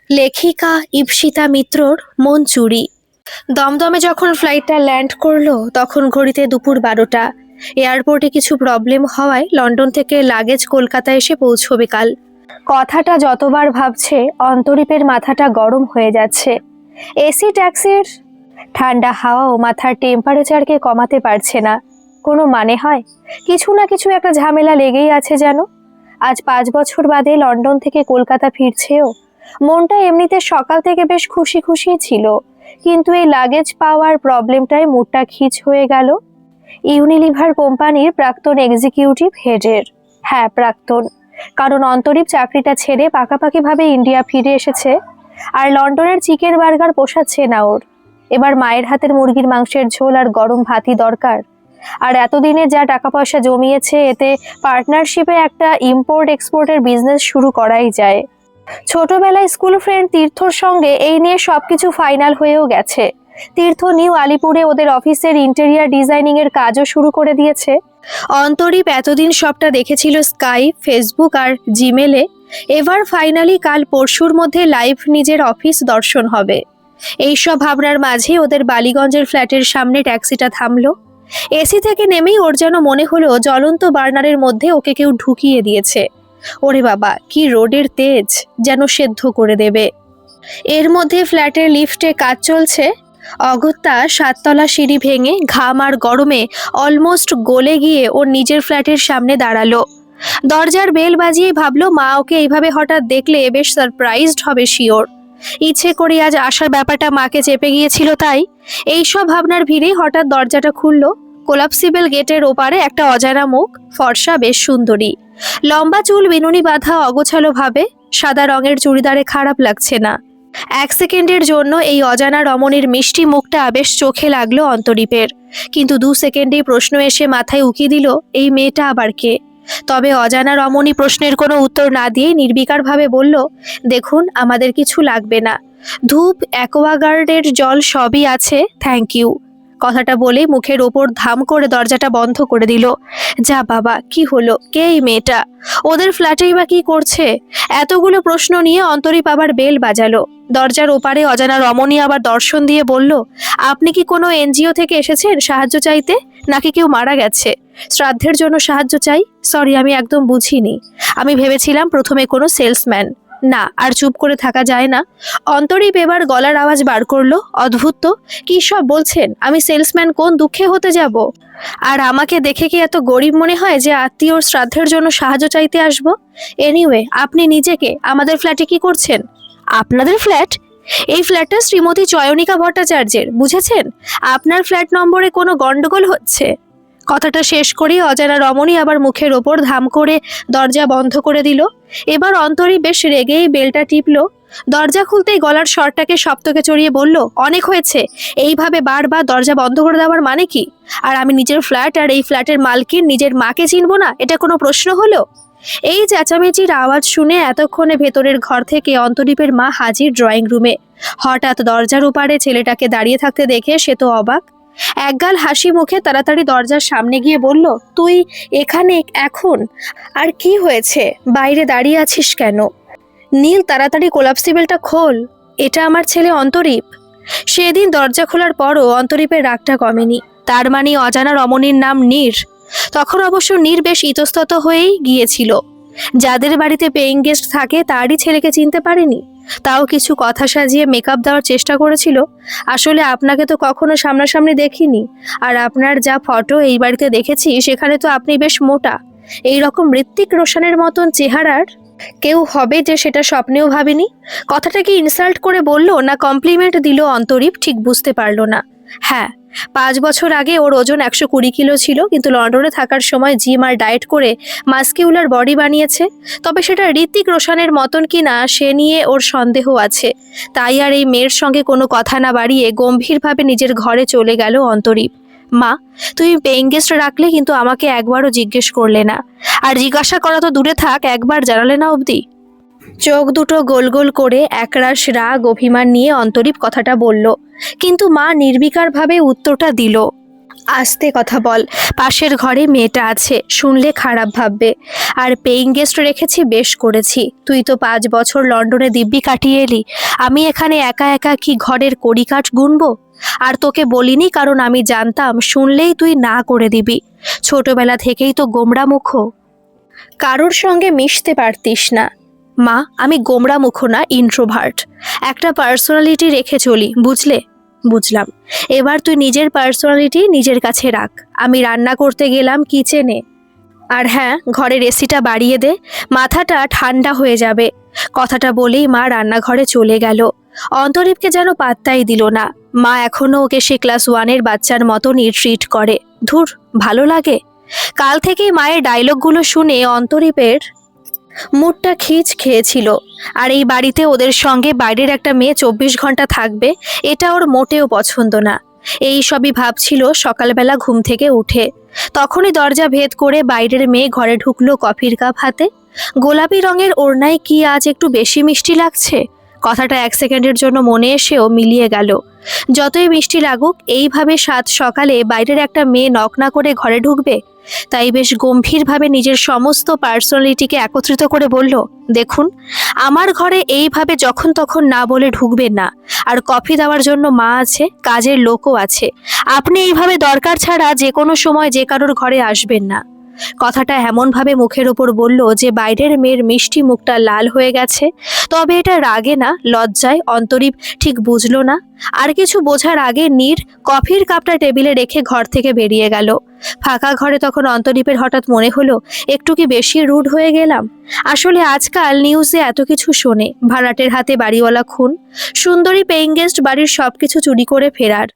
লেখিকা ইপসিতা মিত্রর মন চুরি। দমদমে যখন ফ্লাইটটা ল্যান্ড করলো তখন ঘড়িতে দুপুর 12টা। এয়ারপোর্টে কিছু প্রবলেম হওয়ায় লন্ডন থেকে লাগেজ কলকাতায় এসে পৌঁছবে কাল। কথাটা যতবার ভাবছে অন্তরীপের মাথাটা গরম হয়ে যাচ্ছে। এসি ট্যাক্সির ঠান্ডা হাওয়াও মাথার টেম্পারেচারকে কমাতে পারছে না। কোনো মানে হয়? কিছু না কিছু একটা ঝামেলা লেগেই আছে যেন। আজ 5 বছর বাদে লন্ডন থেকে কলকাতা ফিরছেও। মনটা এমনিতে সকাল থেকে বেশ খুশি খুশি ছিল, কিন্তু এই লাগেজ পাওয়ার প্রবলেমটাই মুডটা খিচ হয়ে গেল। ইউনিলিভার কোম্পানির প্রাক্তন এক্সিকিউটিভ হেডের। হ্যাঁ, প্রাক্তন, কারণ অন্তরীপ চাকরিটা ছেড়ে পাকাপাকিভাবে ইন্ডিয়া ফিরে এসেছে। আর লন্ডনের চিকেন বার্গার পোষাচ্ছে না ওর। এবার মায়ের হাতের মুরগির মাংসের ঝোল আর গরম ভাতই দরকার। আর এতদিনে যা টাকা পয়সা জমিয়েছে, এতে পার্টনারশিপে একটা ইম্পোর্ট এক্সপোর্টের বিজনেস শুরু করাই যায়। ছোটবেলায় স্কুল ফ্রেন্ড তীর্থর সঙ্গে এই নিয়ে সবকিছু ফাইনাল হয়েও গেছে। তীর্থ নিউ আলিপুরে ওদের অফিসের ইন্টেরিয়ার ডিজাইনিং এর কাজও শুরু করে দিয়েছে। অন্তরীপ এতদিন সবটা দেখেছিল স্কাইপ, ফেসবুক আর জিমেলে। এবার ফাইনালি কাল পরশুর মধ্যে লাইভ নিজের অফিস দর্শন হবে। এইসব ভাবনার মাঝে ওদের বালিগঞ্জের ফ্ল্যাটের সামনে ট্যাক্সিটা থামলো। এসি থেকে নেমেই ওর যেন মনে হলো জ্বলন্ত বার্নারের মধ্যে ওকে কেউ ঢুকিয়ে দিয়েছে। ওরে বাবা, কি রোডের তেজ, যেন সেদ্ধ করে দেবে। এর মধ্যে ফ্ল্যাটের লিফটে কাজ চলছে। অগত্যা 7তলা সিঁড়ি ভেঙে ঘাম আর গরমে অলমোস্ট গলে গিয়ে ওর নিজের ফ্ল্যাটের সামনে দাঁড়ালো। দরজার বেল বাজিয়ে ভাবলো মা ওকে এইভাবে হঠাৎ দেখলে বেশ সারপ্রাইজড হবে শিওর। ইচ্ছে করে আজ আসার ব্যাপারটা মাকে চেপে গিয়েছিল, তাই এইসব ভাবনার ভিড়ে হঠাৎ দরজাটা খুললো। কোলাপসিবল গেটের ওপারে একটা অজানা মুখ, ফর্সা বেশ সুন্দরী, লম্বা চুল বিনুনি বাঁধা অগোছালো ভাবে, সাদা রঙের চুড়িদারে খারাপ লাগছে না। 1 সেকেন্ডের জন্য এই অজানা রমণীর মিষ্টি মুখটা বেশ চোখে লাগলো অন্তরীপের, কিন্তু 2 সেকেন্ডেই প্রশ্ন এসে মাথায় উকি দিল, এই মেয়েটা আবার কে? তবে অজানা রমণী প্রশ্নের কোনো উত্তর না দিয়ে নির্বিকারভাবে বলল, দেখুন, আমাদের কিছু লাগবে না, ধূপ, অ্যাকোয়াগার্ডের জল সবই আছে, থ্যাংক ইউ। কথাটা বলে মুখের ওপর ধাম করে দরজাটা বন্ধ করে দিল। যা বাবা, কি হলো? কে এই মেয়েটা? ওদের ফ্ল্যাটেই বা কি করছে? এতগুলো প্রশ্ন নিয়ে অন্তরীপ আবার বেল বাজালো। দরজার ওপারে অজানা রমণী আবার দর্শন দিয়ে বলল, আপনি কি কোনো এনজিও থেকে এসেছেন সাহায্য চাইতে, নাকি কেউ মারা গেছে? শ্রাদ্ধের জন্য সাহায্য চাই? সরি, আমি একদম বুঝিনি। আমি ভেবেছিলাম প্রথমে কোনো সেলসম্যান। না, আর চুপ করে থাকা যায় না। অন্তরীপ এবার গলার আওয়াজ বার করলো, অদ্ভুত তো, কি সব বলছেন? আমি সেলসম্যান কোন দুঃখে হতে যাব? আর আমাকে দেখে কি এত গরিব মনে হয় যে আত্মীয়র শ্রাদ্ধের জন্য সাহায্য চাইতে আসবো? এনিওয়ে, আপনি নিজেকে আমাদের ফ্ল্যাটে কি করছেন? আপনাদের ফ্ল্যাট? এই ফ্ল্যাটটা শ্রীমতী চয়নিকা ভট্টাচার্যের, বুঝেছেন? আপনার ফ্ল্যাট নম্বরে কোনো গন্ডগোল হচ্ছে। কথাটা শেষ করেই অজানা রমণী আবার মুখের ওপর ধাম করে দরজা বন্ধ করে দিল। এবার অন্তরী বেশ রেগেই বেলটা টিপল। দরজা খুলতেই গলার স্বরটাকে সপ্তকে চড়িয়ে বলল, অনেক হয়েছে, এইভাবে বারবার দরজা বন্ধ করে দেওয়ার মানে কি? আর আমি নিজের ফ্ল্যাট আর এই ফ্ল্যাটের মালকিন নিজের মাকে চিনব না, এটা কোনো প্রশ্ন হলো? এই চেঁচামেচির আওয়াজ শুনে এতক্ষণে ভেতরের ঘর থেকে অন্তরীপের মা হাজির ড্রয়িং রুমে। হঠাৎ দরজার ওপারে ছেলেটাকে দাঁড়িয়ে থাকতে দেখে সে তো অবাক। একগাল হাসি মুখে তাড়াতাড়ি দরজার সামনে গিয়ে বলল, তুই এখানে এখন? আর কি হয়েছে? বাইরে দাঁড়িয়ে আছিস কেন? নীল, তাড়াতাড়ি কোলাপসিবলটা খোল, এটা আমার ছেলে অন্তরীপ। সেদিন দরজা খোলার পরও অন্তরীপের রাগটা কমেনি। তার মানে অজানা রমণীর নাম নীর। তখন অবশ্য নীর বেশ ইতস্তত হয়েই গিয়েছিল। যাদের বাড়িতে পেইং গেস্ট থাকে তারই ছেলেকে চিনতে পারেনি। তাও কিছু কথা সাজিয়ে মেকআপ দেওয়ার চেষ্টা করেছিল। আসলে আপনাকে তো কখনো সামনাসামনি দেখিনি, আর আপনার যা ফটো এই বাড়িতে দেখেছি সেখানে তো আপনি বেশ মোটা। এই রকম ঋত্বিক রোশনের মতন চেহারার কেউ হবে যে সেটা স্বপ্নেও ভাবিনি। কথাটা কি ইনসাল্ট করে বলল না কমপ্লিমেন্ট দিল অন্তরীপ ঠিক বুঝতে পারল না। হ্যাঁ, 5 বছর আগে ওর ওজন 120 কিলো ছিল, কিন্তু লন্ডনে থাকার সময় জিম আর ডায়েট করে মাস্কিউলার বডি বানিয়েছে। তবে সেটা ঋত্বিক রোশনের মতন কি না সে নিয়ে ওর সন্দেহ আছে। তাই আর এই মেয়ের সঙ্গে কোনো কথা না বাড়িয়ে গম্ভীরভাবে নিজের ঘরে চলে গেল অন্তরীপ। মা, তুমি পেইং গেস্ট রাখলে কিন্তু আমাকে একবারও জিজ্ঞেস করলে না, আর জিজ্ঞাসা করা তো দূরে থাক, একবার জানালে না অবধি। চোখ দুটো গোল গোল করে একরাশ রাগ অভিমান নিয়ে অন্তরীপ কথাটা বলল, কিন্তু মা নির্বিকারভাবে উত্তরটা দিল, আস্তে কথা বল, পাশের ঘরে মেয়েটা আছে, শুনলে খারাপ ভাববে। আর পেইং গেস্ট রেখেছি, বেশ করেছি। তুই তো 5 বছর লন্ডনে দিব্যি কাটিয়ে এলি, আমি এখানে একা একা কি ঘরের কড়িকাঠ গুনবো? আর তোকে বলিনি কারণ আমি জানতাম শুনলেই তুই না করে দিবি। ছোটবেলা থেকেই তো গোমড়া মুখ, কারোর সঙ্গে মিশতে পারতিস না। মা, আমি গোমড়া মুখ না, ইন্ট্রোভার্ট। একটা পার্সোনালিটি রেখে চলি, বুঝলে? বুঝলাম। এবার তুই নিজের পার্সোনালিটি নিজের কাছে রাখ। আমি রান্না করতে গেলাম কিচেনে। আর হ্যাঁ, ঘরের এসিটা বাড়িয়ে দে, মাথাটা ঠান্ডা হয়ে যাবে। কথাটা বলেই মা রান্নাঘরে চলে গেল। অন্তরীপকে যেন পাত্তাই দিল না। মা এখনো ওকে সে ক্লাস 1-এর বাচ্চার মতনই ট্রিট করে। ধুর, ভালো লাগে। কাল থেকেই মায়ের ডায়লগগুলো শুনে অন্তরীপের মুডটা খিচ খেয়েছিল। আর এই বাড়িতে ওদের সঙ্গে বাইরের একটা মেয়ে 24 ঘন্টা থাকবে, এটা ওর মোটেও পছন্দ না। এই সবই ভাবছিল সকালবেলা ঘুম থেকে উঠে। তখনই দরজা ভেদ করে বাইরের মেয়ে ঘরে ঢুকলো কফির কাপ হাতে। গোলাপি রঙের ওড়নায় কি আজ একটু বেশি মিষ্টি লাগছে? কথাটা 1 সেকেন্ডের জন্য মনে এসেও মিলিয়ে গেল। যতই মিষ্টি লাগুক, এইভাবে সাত সকালে বাইরের একটা মেয়ে নক না করে ঘরে ঢুকবে? তাই বেশ গম্ভীরভাবে নিজের সমস্ত পার্সোনালিটিকে একত্রিত করে বলল, দেখুন, আমার ঘরে এইভাবে যখন তখন না বলে ঢুকবেন না। আর কফি দেওয়ার জন্য মা আছে, কাজের লোকও আছে। আপনি এইভাবে দরকার ছাড়া যে কোনো সময় যে কারোর ঘরে আসবেন না। কথাটা এমনভাবে মুখের ওপর বলল যে বাইরের মেয়ের মিষ্টি মুখটা লাল হয়ে গেছে। তবে এটা রাগে না, লজ্জায়। অন্তরীপ ঠিক বুঝলো না। আর কিছু বোঝার আগে নীর কফির কাপটা টেবিলে রেখে ঘর থেকে বেরিয়ে গেল। ফাঁকা ঘরে তখন অন্তরীপের হঠাৎ মনে হলো, একটু কি বেশি রুড হয়ে গেলাম? আসলে আজকাল নিউজে এত কিছু শোনে, ভাড়াটের হাতে বাড়িওয়ালা খুন, সুন্দরী পেইং গেস্ট বাড়ির সবকিছু চুরি করে ফেরার।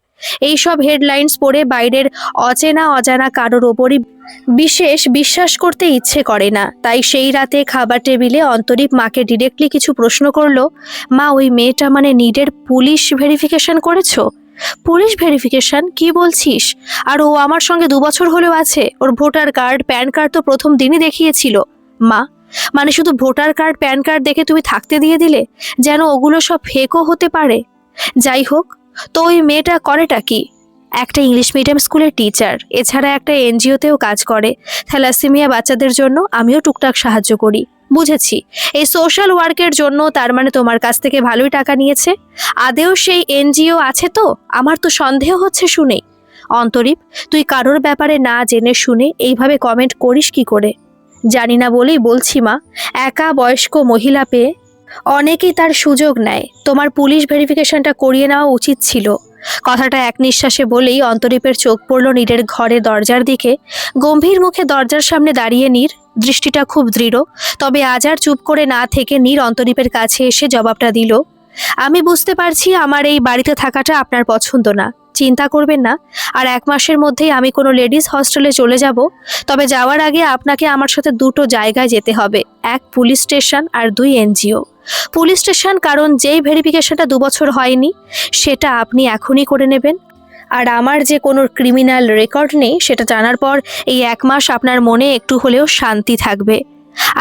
এইসব হেডলাইন্স পড়ে বাইরের অচেনা অজানা কারোর ওপরই বিশেষ বিশ্বাস করতে ইচ্ছে করে না। তাই সেই রাতে খাবার টেবিলে অন্তরীপ মাকে ডিরেক্টলি কিছু প্রশ্ন করলো। মা, ওই মেয়েটা মানে নীডের পুলিশ ভেরিফিকেশন করেছো? Police verification? কি বলছিস? আর ও আমার সঙ্গে 2 বছর হলেও আছে। ওর ভোটার কার্ড প্যান কার্ড তো প্রথম দিনই দেখিয়েছিল। মা, মানে শুধু ভোটার কার্ড প্যান কার্ড দেখে তুমি থাকতে দিয়ে দিলে? যেন ওগুলো সব ফেকও হতে পারে। যাই হোক, তো ওই মেয়েটা করেটা কি? একটা ইংলিশ মিডিয়াম স্কুলের টিচার, এছাড়া একটা এনজিওতেও কাজ করে। থ্যালাসেমিয়া বাচ্চাদের জন্য আমিও টুকটাক সাহায্য করি। বুঝেছি, এই সোশ্যাল ওয়ার্কের জন্য তার মানে তোমার কাছ থেকে ভালোই টাকা নিয়েছে। আদেও সেই এনজিও আছে তো? আমার তো সন্দেহ হচ্ছে শুনেই। অন্তরীপ, তুই কারোর ব্যাপারে না জেনে শুনে এইভাবে কমেন্ট করিস কি করে? জানি না বলেই বলছি মা, একা বয়স্ক মহিলা পেয়ে অনেকেই তার সুযোগ নেয়। তোমার পুলিশ ভেরিফিকেশনটা করিয়ে নেওয়া উচিত ছিল। কথাটা এক নিঃশ্বাসে বলেই অন্তরীপের চোখ পড়ল নীরের ঘরে দরজার দিকে। গম্ভীর মুখে দরজার সামনে দাঁড়িয়ে নীর, দৃষ্টিটা খুব দৃঢ়। তবে আজ আর চুপ করে না থেকে নীর অন্তরীপের কাছে এসে জবাবটা দিল, আমি বুঝতে পারছি আমার এই বাড়িতে থাকাটা আপনার পছন্দ না। চিন্তা করবেন না, আর 1 মাসের মধ্যেই আমি কোনো লেডিস হস্টেলে চলে যাব। তবে যাওয়ার আগে আপনাকে আমার সাথে 2টো জায়গায় যেতে হবে, 1 পুলিশ স্টেশন আর 2 এনজিও। পুলিশ স্টেশন কারণ যেই ভেরিফিকেশনটা 2 বছর হয়নি সেটা আপনি এখনই করে নেবেন। আর আমার যে কোনো ক্রিমিনাল রেকর্ড নেই সেটা জানার পর এই 1 মাস আপনার মনে একটু হলেও শান্তি থাকবে।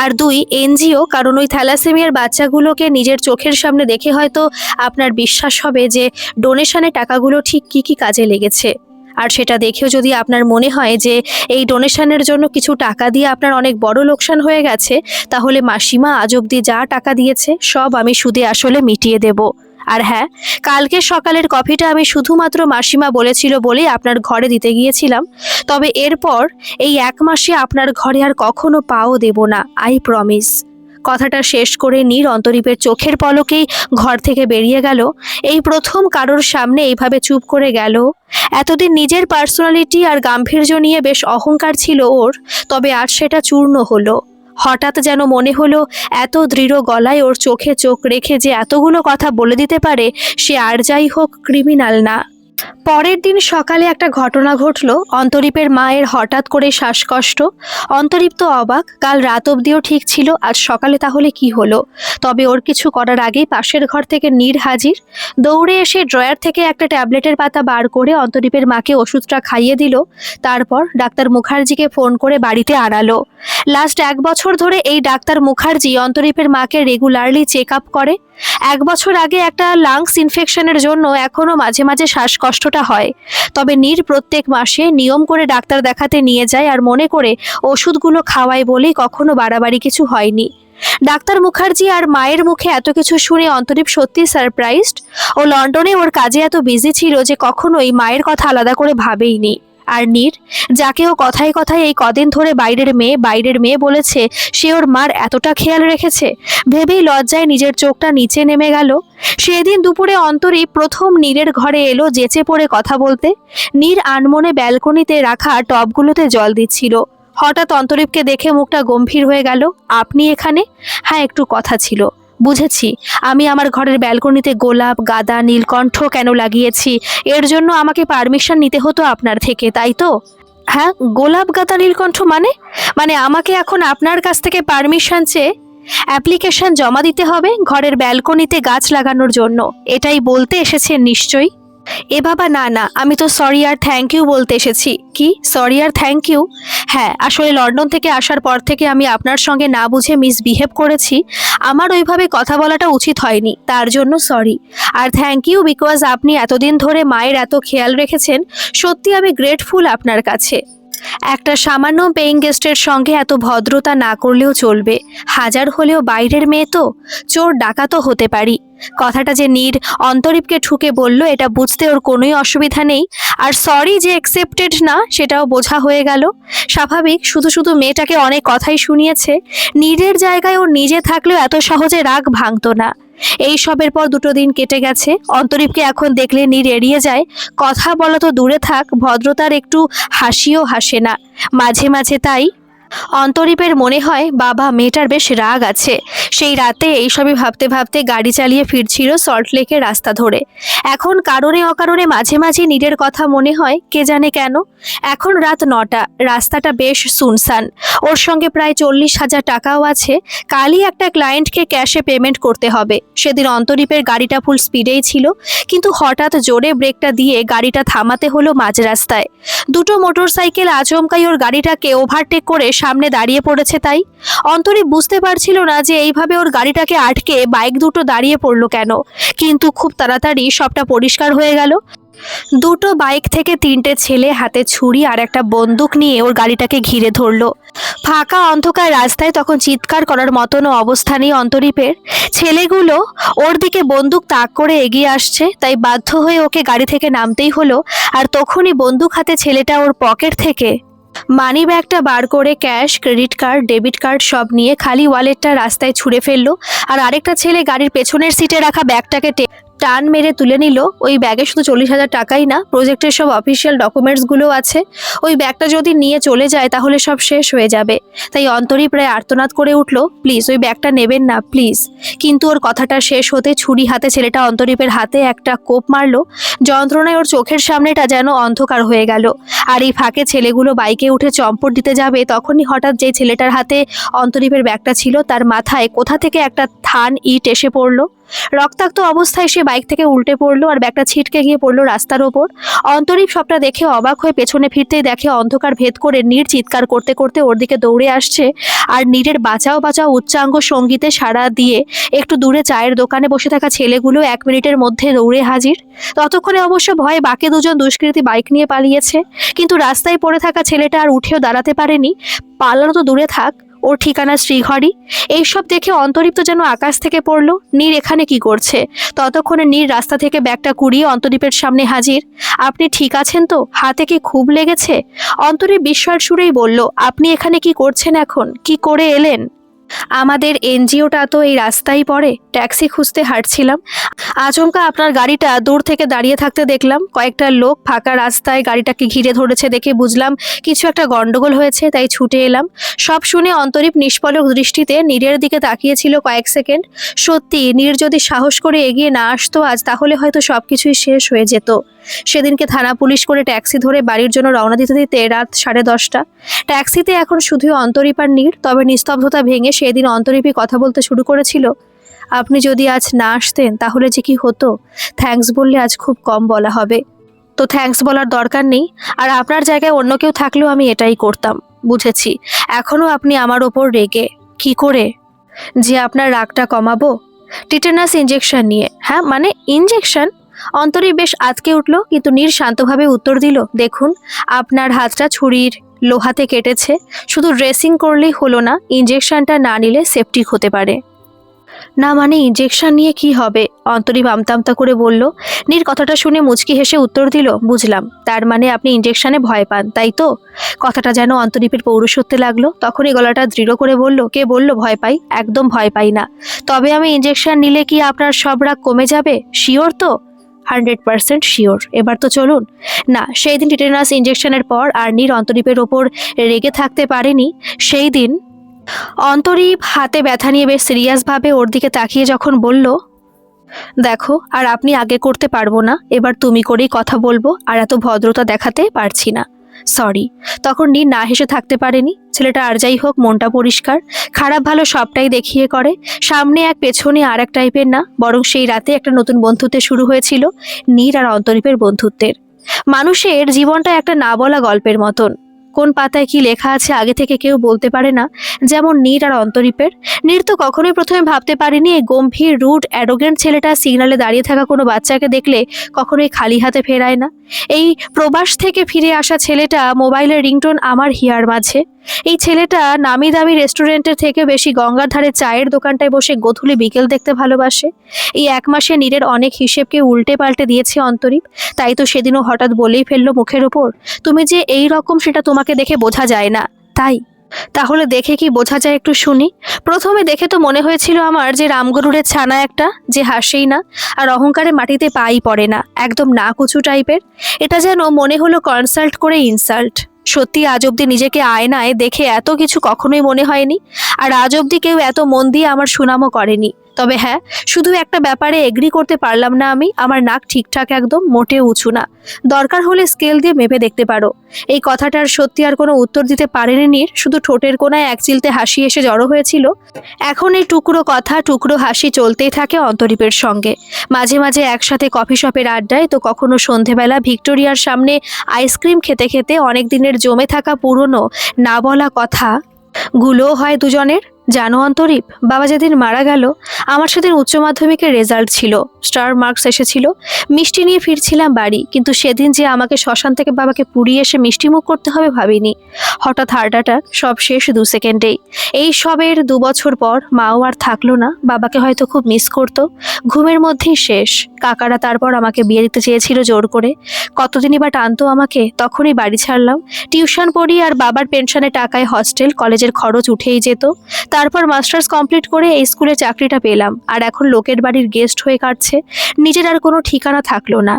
আর 2 এনজিও কারণ ওই থ্যালাসেমিয়ার বাচ্চাগুলোকে নিজের চোখের সামনে দেখে হয়তো আপনার বিশ্বাস হবে যে ডোনেশনের টাকাগুলো ঠিক কি কি কাজে লেগেছে। আর সেটা দেখেও যদি আপনার মনে হয় যে এই ডোনেশনের জন্য কিছু টাকা দিয়ে আপনার অনেক বড় লোকসান হয়ে গেছে, তাহলে মাসিমা আজ অবধি যা টাকা দিয়েছে সব আমি সুদে আসলে মিটিয়ে দেব। আর হ্যাঁ, কালকে সকালের কফিটা আমি শুধুমাত্র মাসিমা বলেছিল বলেই আপনার ঘরে দিতে গিয়েছিলাম। তবে এরপর এই 1 মাসে আপনার ঘরে আর কখনো পাও দেব না, আই প্রমিস। কথাটা শেষ করে নীর অন্তরীপের চোখের পলকেই ঘর থেকে বেরিয়ে গেল। এই প্রথম কারোর সামনে এইভাবে চুপ করে গেল। এতদিন নিজের পার্সোনালিটি আর গাম্ভীর্য নিয়ে বেশ অহংকার ছিল ওর, তবে আজ সেটা চূর্ণ হলো। হঠাৎ যেন মনে হলো এত দৃঢ় গলায় ওর চোখে চোখ রেখে যে এতগুলো কথা বলে দিতে পারে সে আর যাই হোক ক্রিমিনাল না। পরের দিন সকালে একটা ঘটনা ঘটল। অন্তরীপের মায়ের হঠাৎ করে শ্বাসকষ্ট। অন্তরীপ তো অবাক, কাল রাত অবধিও ঠিক ছিল, আজ সকালে তাহলে কি হলো? তবে ওর কিছু করার আগেই পাশের ঘর থেকে নীর হাজির। দৌড়ে এসে ড্রয়ার থেকে একটা ট্যাবলেটের পাতা বার করে অন্তরীপের মাকে ওষুধটা খাইয়ে দিল। তারপর ডাক্তার মুখার্জিকে ফোন করে বাড়িতে আনালো। লাস্ট 1 বছর ধরে এই ডাক্তার মুখার্জি অন্তরীপের মাকে রেগুলারলি চেক আপ করে। 1 বছর আগে একটা লাংস ইনফেকশনের জন্য এখনো মাঝে মাঝে শ্বাসকষ্টটা হয়। তবে নীর প্রত্যেক মাসে নিয়ম করে ডাক্তার দেখাতে নিয়ে যায় আর মনে করে ওষুধগুলো খাওয়ায় বলেই কখনো বাড়াবাড়ি কিছু হয়নি। ডাক্তার মুখার্জি আর মায়ের মুখে এত কিছু শুনে অন্তরীপ সত্যি সারপ্রাইজড। ও লন্ডনে ওর কাজে এত বিজি ছিল যে কখনোই মায়ের কথা আলাদা করে ভাবেইনি। আর নীর, যাকে ও কথায় কথায় এই কদিন ধরে বাইরের মেয়ে বলেছে, সে ওর মার এতটা খেয়াল রেখেছে, ভেবেই লজ্জায় নিজের চোখটা নিচে নেমে গেল। সেদিন দুপুরে অন্তরীপ প্রথম নীরের ঘরে এলো যেচে পড়ে কথা বলতে। নীর আনমনে ব্যালকনিতে রাখা টবগুলোতে জল দিচ্ছিল। হঠাৎ অন্তরীপকে দেখে মুখটা গম্ভীর হয়ে গেল। আপনি এখানে? হ্যাঁ, একটু কথা ছিল। বুঝেছি। আমি আমার ঘরের ব্যালকনিতে গোলাপ, গাঁদা, নীলকণ্ঠ কেন লাগিয়েছি, এর জন্য আমাকে পারমিশন নিতে হতো আপনার থেকে, তাই তো? হ্যাঁ, গোলাপ, গাঁদা, নীলকণ্ঠ মানে? মানে আমাকে এখন আপনার কাছ থেকে পারমিশন চেয়ে অ্যাপ্লিকেশন জমা দিতে হবে ঘরের ব্যালকনিতে গাছ লাগানোর জন্য, এটাই বলতে এসেছেন নিশ্চয়ই? এ বাবা, না না, আমি তো সরি আর থ্যাংক ইউ বলতে এসেছি। কি সরি আর থ্যাংক ইউ? হ্যাঁ, আসলে লন্ডন থেকে আসার পর থেকে আমি আপনার সঙ্গে না বুঝে মিসবিহেভ করেছি। আমার ওইভাবে কথা বলাটা উচিত হয়নি, তার জন্য সরি। আর থ্যাংক ইউ বিকজ আপনি এতদিন ধরে মায়ের এত খেয়াল রেখেছেন। সত্যি আমি গ্রেটফুল আপনার কাছে। একটা সামান্য পেইং গেস্টের সঙ্গে এত ভদ্রতা না করলেও চলবে। হাজার হলেও বাইরের মেয়ে তো, চোর ডাকাতও হতে পারি। কথাটা যে নীর অন্তরীপকে ঠুকে বলল এটা বুঝতে ওর কোনোই অসুবিধা নেই। আর সরি যে অ্যাকসেপ্টেড না সেটাও বোঝা হয়ে গেল। স্বাভাবিক, শুধু শুধু মেয়েটাকে অনেক কথাই শুনিয়েছে। নীরের জায়গায় ওর নিজে থাকলেও এত সহজে রাগ ভাঙতো না। এই সবের পর 2 দিন কেটে গেছে। অন্তরীপকে এখন দেখলে নীর এড়িয়ে যায়। কথা বলা তো দূরে থাক, ভদ্রতার একটু হাসিও হাসে না মাঝে মাঝে। তাই অন্তরীপের মনে হয় বাবা, মেয়েটার বেশ রাগ আছে। সেই রাতে এইসবই ভাবতে ভাবতে গাড়ি চালিয়ে ফিরছিল সল্টলেকের রাস্তা ধরে। এখন কারণে অকারণে মাঝে মাঝে নীরের কথা মনে হয়, কে জানে কেন। এখন রাত 9টা, রাস্তাটা বেশ সুনসান। ওর সঙ্গে প্রায় 40,000 টাকাও আছে। কালই একটা ক্লায়েন্টকে ক্যাশে পেমেন্ট করতে হবে। সেদিন অন্তরীপের গাড়িটা ফুল স্পিডেই ছিল, কিন্তু হঠাৎ জোরে ব্রেকটা দিয়ে গাড়িটা থামাতে হলো মাঝ রাস্তায়। 2টো মোটরসাইকেল আচমকাই ওর গাড়িটাকে ওভারটেক করে সামনে দাঁড়িয়ে পড়েছে। তাই অন্তরীপ বুঝতে পারছিল না যে এইভাবে ওর গাড়িটাকে আটকে বাইক দুটো দাঁড়িয়ে পড়লো কেন। কিন্তু খুব তাড়াতাড়ি সবটা পরিষ্কার হয়ে গেল। 2টো বাইক থেকে 3টে ছেলে হাতে ছুরি আর একটা বন্দুক নিয়ে ওর গাড়িটাকে ঘিরে ধরলো। ফাঁকা অন্ধকার রাস্তায় তখন চিৎকার করার মতনও অবস্থা নেই অন্তরীপের। ছেলেগুলো ওর দিকে বন্দুক তাক করে এগিয়ে আসছে, তাই বাধ্য হয়ে ওকে গাড়ি থেকে নামতেই হলো। আর তখনই বন্দুক হাতে ছেলেটা ওর পকেট থেকে মানি ব্যাগটা বার করে cash, credit card, debit card সব নিয়ে খালি ওয়ালেটটা রাস্তায় ছুঁড়ে ফেললো। আর আরেকটা ছেলে গাড়ির পেছনের সিটে রাখা ব্যাগটাকে টান মেরে তুলে নিল। ওই ব্যাগে শুধু 40,000 টাকাই না, প্রজেক্টের সব অফিসিয়াল ডকুমেন্টসগুলো আছে। ওই ব্যাগটা যদি নিয়ে চলে যায় তাহলে সব শেষ হয়ে যাবে। তাই অন্তরীপ প্রায় আর্তনাদ করে উঠল, প্লিজ ওই ব্যাগটা নেবেন না প্লিজ। কিন্তু ওর কথাটা শেষ হতে ছুরি হাতে ছেলেটা অন্তরীপের হাতে একটা কোপ মারলো। যন্ত্রণায় ওর চোখের সামনেটা যেন অন্ধকার হয়ে গেল। আর এই ফাঁকে ছেলেগুলো বাইকে উঠে চম্পট দিতে যাবে, তখনই হঠাৎ যে ছেলেটার হাতে অন্তরীপের ব্যাগটা ছিল তার মাথায় কোথা থেকে একটা থান ইট এসে পড়লো। রক্তাক্ত অবস্থায় সে বাইক থেকে উল্টে পড়লো আর ব্যাগটা ছিটকে গিয়ে পড়লো রাস্তার ওপর। অন্তরীপ সবটা দেখে অবাক হয়ে পেছনে ফিরতেই দেখে অন্ধকার ভেদ করে নীর চিৎকার করতে করতে ওর দিকে দৌড়ে আসছে। আর নীরের বাঁচাও বাঁচাও উচ্চাঙ্গ সঙ্গীতে সাড়া দিয়ে একটু দূরে চায়ের দোকানে বসে থাকা ছেলেগুলো 1 মিনিটের মধ্যে দৌড়ে হাজির। ততক্ষণে অবশ্য ভয়ে বাকি 2জন দুষ্কৃতী বাইক নিয়ে পালিয়েছে। কিন্তু রাস্তায় পড়ে থাকা ছেলেটা আর উঠেও দাঁড়াতে পারেনি। পালানো তো দূরে থাক, ওর ঠিকানা শ্রীঘরই। এইসব দেখে অন্তরীপ তো যেন আকাশ থেকে পড়লো। নীর এখানে কি করছে? ততক্ষণে নীর রাস্তা থেকে ব্যাগটা কুড়িয়ে অন্তরীপের সামনে হাজির। আপনি ঠিক আছেন তো? হাতে কি খুব লেগেছে? অন্তরীপ বিস্ময়ের সুরেই বলল, আপনি এখানে কি করছেন এখন? কি করে এলেন? আমাদের এনজিওটা তো এই রাস্তায় পড়ে, ট্যাক্সি খুঁজতে হাঁটছিলাম। আচমকা আপনার গাড়িটা দূর থেকে দাঁড়িয়ে থাকতে দেখলাম। কয়েকটা লোক ফাঁকা রাস্তায় গাড়িটাকে ঘিরে ধরেছে দেখে বুঝলাম কিছু একটা গন্ডগোল হয়েছে, তাই ছুটে এলাম। সব শুনে অন্তরীপ নিষ্পলক দৃষ্টিতে নীরের দিকে তাকিয়েছিল কয়েক সেকেন্ড। সত্যি, নীর যদি সাহস করে এগিয়ে না আসতো আজ, তাহলে হয়তো সবকিছুই শেষ হয়ে যেত। সেদিনকে থানা পুলিশ করে ট্যাক্সি ধরে বাড়ির জন্য রওনা দিতে দিতে রাত 10:30। ট্যাক্সিতে এখন শুধু অন্তরীপ আর নীর। তবে নিস্তব্ধতা ভেঙে সেদিন অন্তরীপই কথা বলতে শুরু করেছিল। আপনি যদি আজ না আসতেন তাহলে যে কি হতো। থ্যাঙ্কস বললে আজ খুব কম বলা হবে। তো থ্যাঙ্কস বলার দরকার নেই। আর আপনার জায়গায় অন্য কেউ থাকলেও আমি এটাই করতাম। বুঝেছি, এখনও আপনি আমার ওপর রেগে। কি করে যে আপনার রাগটা কমাবো? টিটেনাস ইঞ্জেকশন নিয়ে। হ্যাঁ মানে ইঞ্জেকশন? অন্তরী বেশ আঁতকে উঠল, কিন্তু নীর শান্তভাবে উত্তর দিল, দেখুন আপনার হাতটা ছুরির লোহাতে কেটেছে, শুধু ড্রেসিং করলেই হলো না, ইঞ্জেকশনটা না নিলে সেপটিক হতে পারে। না মানে ইঞ্জেকশন নিয়ে কি হবে? অন্তরীপ আমতা আমতা করে বলল। নীর কথাটা শুনে মুচকি হেসে উত্তর দিল, বুঝলাম, তার মানে আপনি ইঞ্জেকশনে ভয় পান তাই তো? কথাটা যেন অন্তরীপের পৌরুষত্বে লাগলো। তখনই গলাটা দৃঢ় করে বলল, কে বলল ভয় পাই? একদম ভয় পাই না। তবে আমি ইঞ্জেকশন নিলে কি আপনার সব রাগ কমে যাবে? শিওর তো? 100% শিওর। এবার তো চলুন। না, সেই দিন টিটেনাস ইঞ্জেকশনের পর আর নীর অন্তরীপের ওপর রেগে থাকতে পারেনি। সেই দিন অন্তরীপ হাতে ব্যথা নিয়ে বেশ সিরিয়াসভাবে ওর দিকে তাকিয়ে যখন বলল, দেখো আর আপনি আগে করতে পারবো না, এবার তুমি করেই কথা বলবো, আর এত ভদ্রতা দেখাতে পারছি না, সরি। তখন নীর না হেসে থাকতে পারেনি। ছেলেটা আর যাই হোক মনটা পরিষ্কার, খারাপ ভালো সবটাই দেখিয়ে করে। সামনে এক পেছনে আর এক টাইপের না, বরং সেই রাতে একটা নতুন বন্ধুত্ব শুরু হয়েছিল নীর আর অন্তরীপের বন্ধুত্বের। মানুষের জীবনটা একটা না বলা গল্পের মতন, কোন পাতায় কি লেখা আছে আগে থেকে কেউ বলতে পারে না। যেমন নীর আর অন্তরীপের। নীর তো কখনোই প্রথমে ভাবতে পারিনি এই গম্ভীর রুড অ্যারোগেন্ট ছেলেটা সিগনালে দাঁড়িয়ে থাকা কোনো বাচ্চাকে দেখলে কখনোই খালি হাতে ফেরায় না। এই প্রবাস থেকে ফিরে আসা ছেলেটা মোবাইলের রিংটোন আমার হিয়ার মাঝে। এই ছেলেটা নামি দামি রেস্টুরেন্টের থেকে বেশি গঙ্গার ধারে চায়ের দোকানটায় বসে গোধূলি বিকেল দেখতে ভালোবাসে। এই 1 মাসে নীরের অনেক হিসেবকে উল্টে পাল্টে দিয়েছে অন্তরীপ। তাই তো সেদিনও হঠাৎ বলেই ফেললো মুখের ওপর, তুমি যে এই রকম সেটা তোমাকে দেখে বোঝা যায় না। তাই তাহলে দেখে কি বোঝা যায় একটু শুনি। প্রথমে দেখে তো মনে হয়েছিল আমার যে রামগরুড়ের ছানা একটা, যে হাসেই না আর অহংকারে মাটিতে পাই পড়ে না, একদম না কুচু টাইপের। এটা যেন মনে হলো কনসাল্ট করে ইনসাল্ট। সত্যি আজ অব্দি নিজেকে আয়নায় দেখে এত কিছু কখনোই মনে হয়নি। আর আজ অব্দি কেউ এত মন দিয়ে আমার সুনামও করেনি। তবে হ্যাঁ, শুধু একটা ব্যাপারে এগ্রি করতে পারলাম না আমি, আমার নাক ঠিকঠাক একদম মোটেও উঁচু না। দরকার হলে স্কেল দিয়ে মেপে দেখতে পারো। এই কথাটার সত্যি আর কোনো উত্তর দিতে পারেনি নীর, শুধু ঠোঁটের কোণায় এক চিলতে হাসি এসে জড়ো হয়েছিল। এখন এই টুকরো কথা টুকরো হাসি চলতেই থাকে অন্তরীপের সঙ্গে। মাঝে মাঝে একসাথে কফি শপের আড্ডায়, তো কখনো সন্ধেবেলা ভিক্টোরিয়ার সামনে আইসক্রিম খেতে খেতে অনেক দিনের জমে থাকা পুরনো না বলা কথা গুলোও হয় দুজনের। জানো অন্তরীপ, বাবা যেদিন মারা গেল, আমার সেদিন উচ্চ মাধ্যমিকের রেজাল্ট ছিল, স্টার মার্কস এসেছিল, মিষ্টি নিয়ে ফিরছিলাম বাড়ি, কিন্তু সেদিন যে আমাকে শ্মশান থেকে বাবাকে পুড়িয়ে এসে মিষ্টি মুখ করতে হবে ভাবিনি। হঠাৎ হার্ট অ্যাটাক, সব শেষ 2 সেকেন্ডেই। এই সবের 2 বছর পর মাও আর থাকলো না, বাবাকে হয়তো খুব মিস করতো। ঘুমের মধ্যেই শেষ। কাকারা তারপর আমাকে বিয়ে দিতে চেয়েছিল জোর করে। কতদিনই বা টানতো আমাকে, তখনই বাড়ি ছাড়লাম। টিউশন পড়ি আর বাবার পেনশনের টাকায় হস্টেল কলেজের খরচ উঠেই যেত। তারপর মাস্টার্স কমপ্লিট করে এই স্কুলে চাকরিটা পেলাম, আর এখন লোকের বাড়ির গেস্ট হয়ে কাটছে। নিজের আর কোনো ঠিকানা থাকলো না।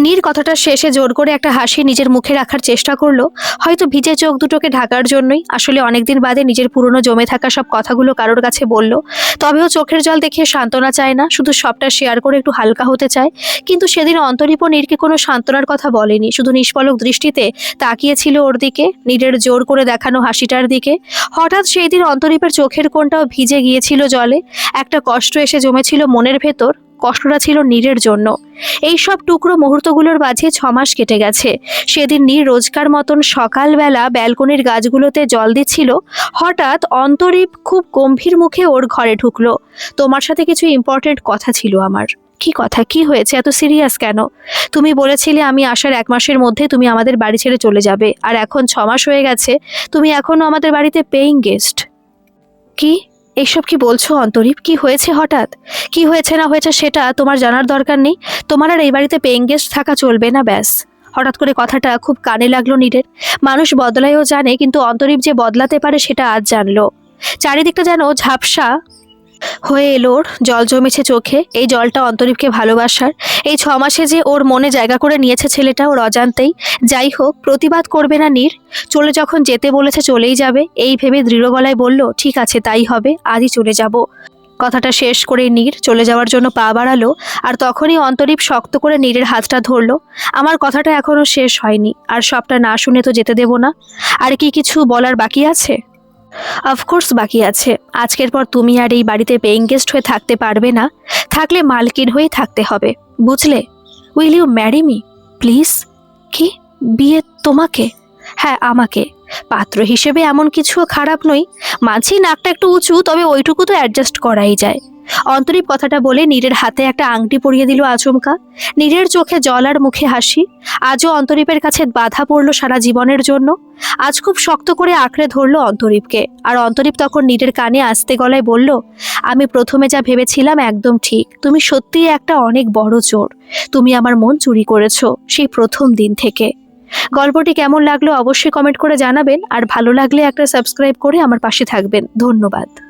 নীর কথাটা শেষে জোর করে একটা হাসি নিজের মুখে রাখার চেষ্টা করলো, হয়তো ভিজে চোখ দুটোকে ঢাকার জন্যই। আসলে অনেকদিন বাদে নিজের পুরনো জমে থাকা সব কথাগুলো কারোর কাছে বলল। তবেও চোখের জল দেখিয়ে সান্ত্বনা চায় না, শুধু সবটা শেয়ার করে একটু হালকা হতে চায়। কিন্তু সেদিন অন্তরীপ নীরকে কোনো সান্ত্বনার কথা বলেনি, শুধু নিষ্পলক দৃষ্টিতে তাকিয়েছিল ওর দিকে, নীরের জোর করে দেখানো হাসিটার দিকে। হঠাৎ সেই দিন অন্তরীপের চোখের কোণটাও ভিজে গিয়েছিল জলে। একটা কষ্ট এসে জমেছিল মনের ভেতর। কষ্টটা ছিল নীরের জন্য। এই সব টুকরো মুহূর্তগুলোর মাঝে 6 মাস কেটে গেছে। সেদিন নীর রোজকার মতন সকালবেলা ব্যালকনির গাছগুলোতে জল দিচ্ছিল। হঠাৎ অন্তরীপ খুব গম্ভীর মুখে ওর ঘরে ঢুকলো। তোমার সাথে কিছু ইম্পর্টেন্ট কথা ছিল আমার। কি কথা? কি হয়েছে? এত সিরিয়াস কেন? তুমি বলেছিলে আমি আসার 1 মাসের মধ্যে তুমি আমাদের বাড়ি ছেড়ে চলে যাবে, আর এখন 6 মাস হয়ে গেছে, তুমি এখনো আমাদের বাড়িতে পেইং গেস্ট। কি এইসব কি বলছো অন্তরীপ? কি হয়েছে হঠাৎ? কি হয়েছে না হয়েছে সেটা তোমার জানার দরকার নেই। তোমার আর এই বাড়িতে পেইং গেস্ট থাকা চলবে না, ব্যাস। হঠাৎ করে কথাটা খুব কানে লাগলো নীরের। মানুষ বদলায়ও জানে, কিন্তু অন্তরীপ যে বদলাতে পারে সেটা আজ জানলো। চারিদিকটা যেন ঝাপসা হয়ে এলো ওর, জল জমেছে চোখে। এই জলটা অন্তরীপকে ভালোবাসার। এই 6 মাসে যে ওর মনে জায়গা করে নিয়েছে ছেলেটা ওর অজান্তেই। যাই হোক, প্রতিবাদ করবে না নীর। চলে যখন যেতে বলেছে চলেই যাবে, এই ভেবে দৃঢ় গলায় বলল, ঠিক আছে তাই হবে, আজই চলে যাব। কথাটা শেষ করে নীর চলে যাওয়ার জন্য পা বাড়ালো, আর তখনই অন্তরীপ শক্ত করে নীরের হাতটা ধরলো। আমার কথাটা এখনো শেষ হয়নি, আর সবটা না শুনে তো যেতে দেব না। আর কি কিছু বলার বাকি আছে? অফকোর্স বাকি আছে। আজকের পর তুমি আর এই বাড়িতে পেইং গেস্ট হয়ে থাকতে পারবে না, থাকলে মালকিন হয়েই থাকতে হবে, বুঝলে? Will you marry me please? কি বিয়ে তোমাকে? হ্যাঁ আমাকে। পাত্র হিসেবে এমন কিছুও খারাপ নই, মানছি নাকটা একটু উঁচু, তবে ওইটুকু তো অ্যাডজাস্ট করাই যায়। অন্তরীপ কথাটা বলে নীরের হাতে একটা আংটি পরিয়ে দিল আচমকা। নীরের চোখে জল আর মুখে হাসি। আজও অন্তরীপের কাছে বাধা পড়ল সারা জীবনের জন্য। আজ খুব শক্ত করে আঁকড়ে ধরলো অন্তরীপকে। আর অন্তরীপ তখন নীরের কানে আস্তে গলায় বলল, আমি প্রথমে যা ভেবেছিলাম একদম ঠিক, তুমি সত্যিই একটা অনেক বড় চোর। তুমি আমার মন চুরি করেছো সেই প্রথম দিন থেকে। গল্পটি কেমন লাগলো অবশ্যই কমেন্ট করে জানাবেন, আর ভালো লাগলে একটা সাবস্ক্রাইব করে আমার পাশে থাকবেন। ধন্যবাদ।